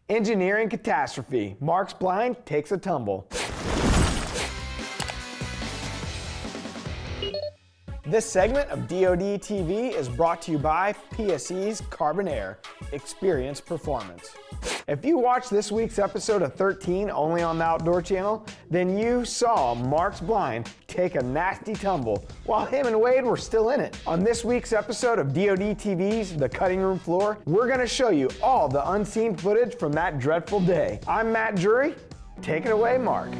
Engineering catastrophe. Mark's blind takes a tumble. This segment of DoD TV is brought to you by PSE's Carbon Air. Experience performance. If you watched this week's episode of 13 only on the Outdoor Channel, then you saw Mark's blind take a nasty tumble while him and Wade were still in it. On this week's episode of DoD TV's The Cutting Room Floor, we're going to show you all the unseen footage from that dreadful day. I'm Matt Drury. Take it away, Mark.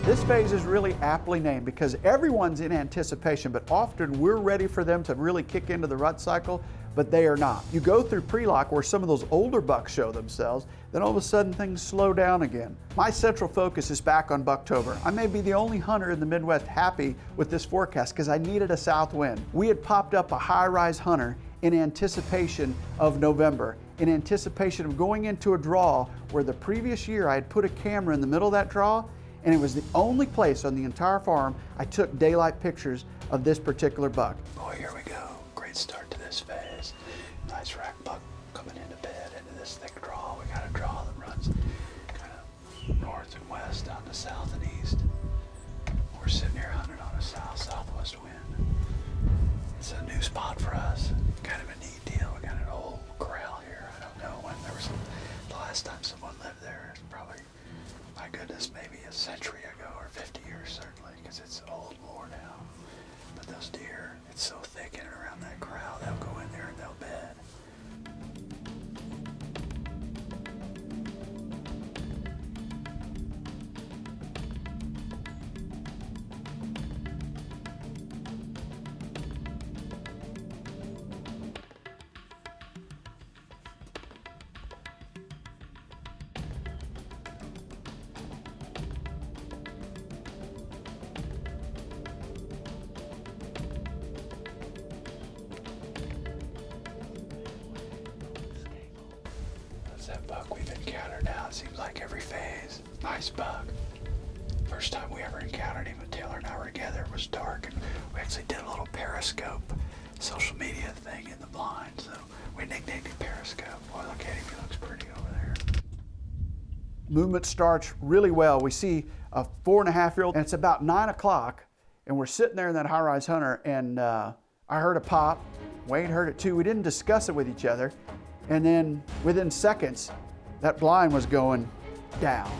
This phase is really aptly named because everyone's in anticipation, but often we're ready for them to really kick into the rut cycle, but they are not. You go through pre-lock where some of those older bucks show themselves, then all of a sudden things slow down again. My central focus is back on Bucktober. I may be the only hunter in the Midwest happy with this forecast because I needed a south wind. We had popped up a high-rise hunter in anticipation of November, in anticipation of going into a draw where the previous year I had put a camera in the middle of that draw, and it was the only place on the entire farm I took daylight pictures of this particular buck. Boy, here we go. Great start to this phase. Nice rack buck coming into bed into this thick draw. We got a draw that runs kind of north and west down to south and east. We're sitting here hunting on a south-southwest wind. It's a new spot for us. Kind of a neat deal. We got an old corral here. I don't know when there was the last time someone lived there. It's probably, my goodness, maybe a century ago or 50 years certainly, because it's old lore now. But those deer, it's so thick in and around that corral, they'll go in there and they'll bed. That buck we've encountered now, it seems like every phase. Nice buck. First time we ever encountered him, Taylor and I were together, it was dark, and we actually did a little Periscope social media thing in the blind, so we nicknamed him Periscope. Boy, look at him, he looks pretty over there. Movement starts really well. We see a 4.5-year-old, and it's about 9 o'clock, and we're sitting there in that high-rise hunter, and I heard a pop. Wade heard it too. We didn't discuss it with each other. And then within seconds, that blind was going down.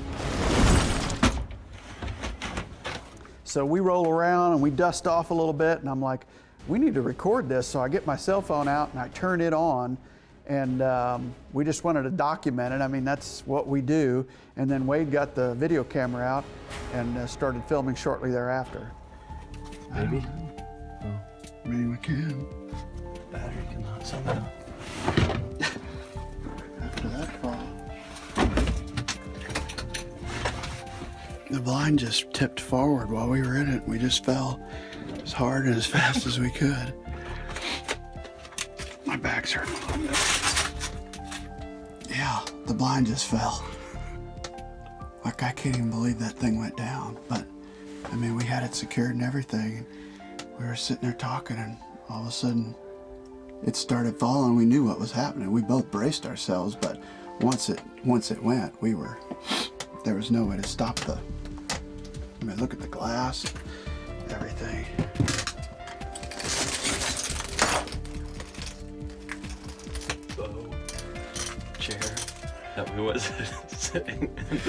So we roll around and we dust off a little bit, and I'm like, we need to record this. So I get my cell phone out and I turn it on, and we just wanted to document it. I mean, that's what we do. And then Wade got the video camera out and started filming shortly thereafter. Maybe? I mean, we can. Battery cannot somehow. After that fall, the blind just tipped forward while we were in it. We just fell as hard and as fast as we could. My back's hurting a little bit. Yeah, the blind just fell. Like, I can't even believe that thing went down. But, I mean, we had it secured and everything. We were sitting there talking, and all of a sudden, it started falling. We knew what was happening. We both braced ourselves, but once it went, there was no way to stop I mean, look at the glass, everything. Bow, chair that we was sitting in.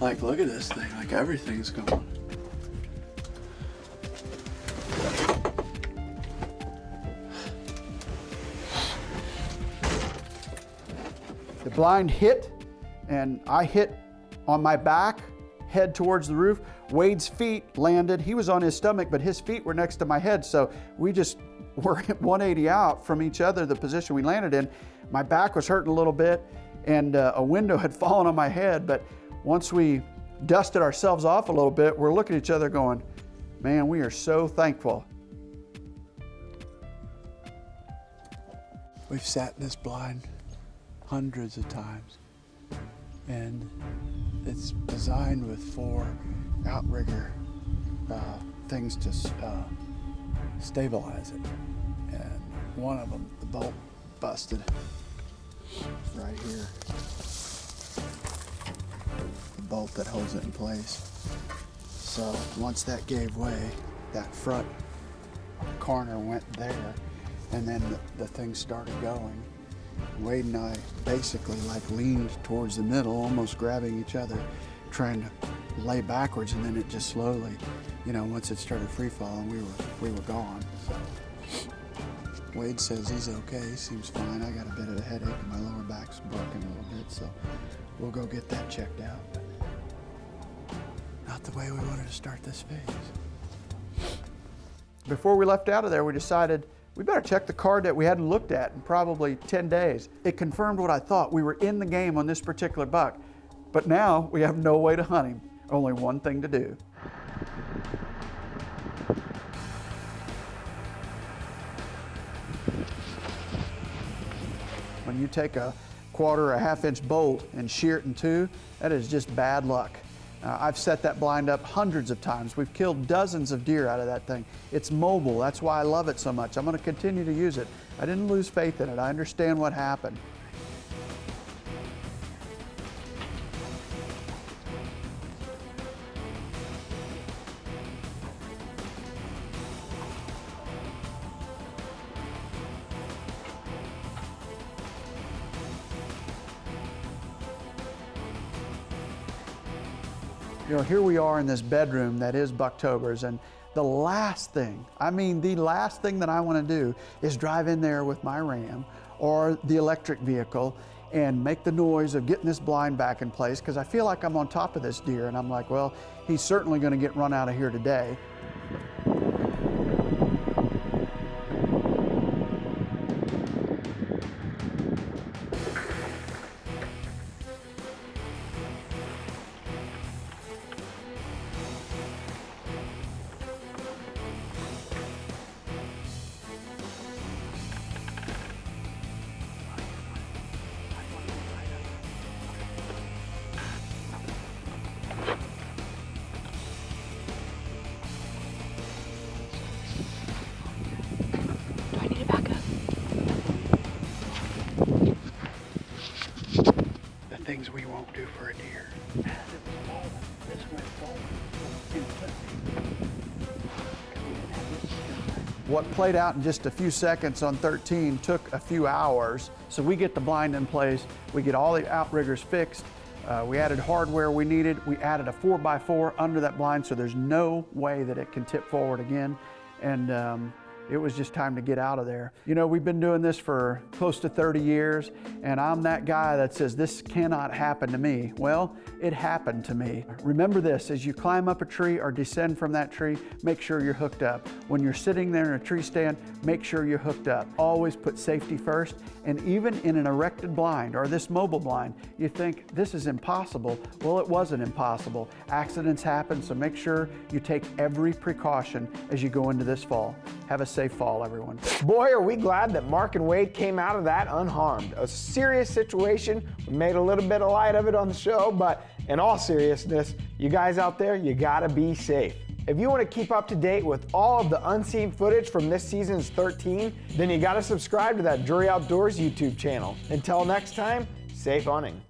Like, look at this thing, like everything's gone. The blind hit, and I hit on my back, head towards the roof. Wade's feet landed. He was on his stomach, but his feet were next to my head, so we just were 180 out from each other, the position we landed in. My back was hurting a little bit, and a window had fallen on my head, but once we dusted ourselves off a little bit, we're looking at each other going, man, we are so thankful. We've sat in this blind hundreds of times, and it's designed with 4 outrigger things to stabilize it. And one of them, the bolt busted right here. The bolt that holds it in place. So once that gave way, that front corner went there, and then the thing started going. Wade and I basically like leaned towards the middle, almost grabbing each other, trying to lay backwards, and then it just slowly, you know, once it started free falling, we were gone. So Wade says he's okay, he seems fine. I got a bit of a headache and my lower back's broken a little bit, so we'll go get that checked out. But not the way we wanted to start this phase. Before we left out of there, we decided we better check the card that we hadn't looked at in probably 10 days. It confirmed what I thought. We were in the game on this particular buck, but now we have no way to hunt him. Only one thing to do. When you take a quarter or a half-inch bolt and shear it in two, that is just bad luck. I've set that blind up hundreds of times. We've killed dozens of deer out of that thing. It's mobile, that's why I love it so much. I'm gonna continue to use it. I didn't lose faith in it. I understand what happened. You know, here we are in this bedroom that is Bucktober's, and the last thing, I mean the last thing that I want to do is drive in there with my Ram or the electric vehicle and make the noise of getting this blind back in place, because I feel like I'm on top of this deer, and I'm like, well, he's certainly going to get run out of here today. Things we won't do for a deer. As it was falling, this went forward. What played out in just a few seconds on 13 took a few hours. So we get the blind in place, we get all the outriggers fixed, we added hardware we needed, we added a 4x4 under that blind so there's no way that it can tip forward again. And it was just time to get out of there. You know, we've been doing this for close to 30 years, and I'm that guy that says this cannot happen to me. Well, it happened to me. Remember this, as you climb up a tree or descend from that tree, make sure you're hooked up. When you're sitting there in a tree stand, make sure you're hooked up. Always put safety first, and even in an erected blind or this mobile blind, you think this is impossible. Well, it wasn't impossible. Accidents happen, so make sure you take every precaution as you go into this fall. Have a safe fall, everyone. Boy, are we glad that Mark and Wade came out of that unharmed. A serious situation. We made a little bit of light of it on the show, but in all seriousness, you guys out there, you gotta be safe. If you want to keep up to date with all of the unseen footage from this season's 13, then you gotta subscribe to that Drury Outdoors YouTube channel. Until next time, safe hunting.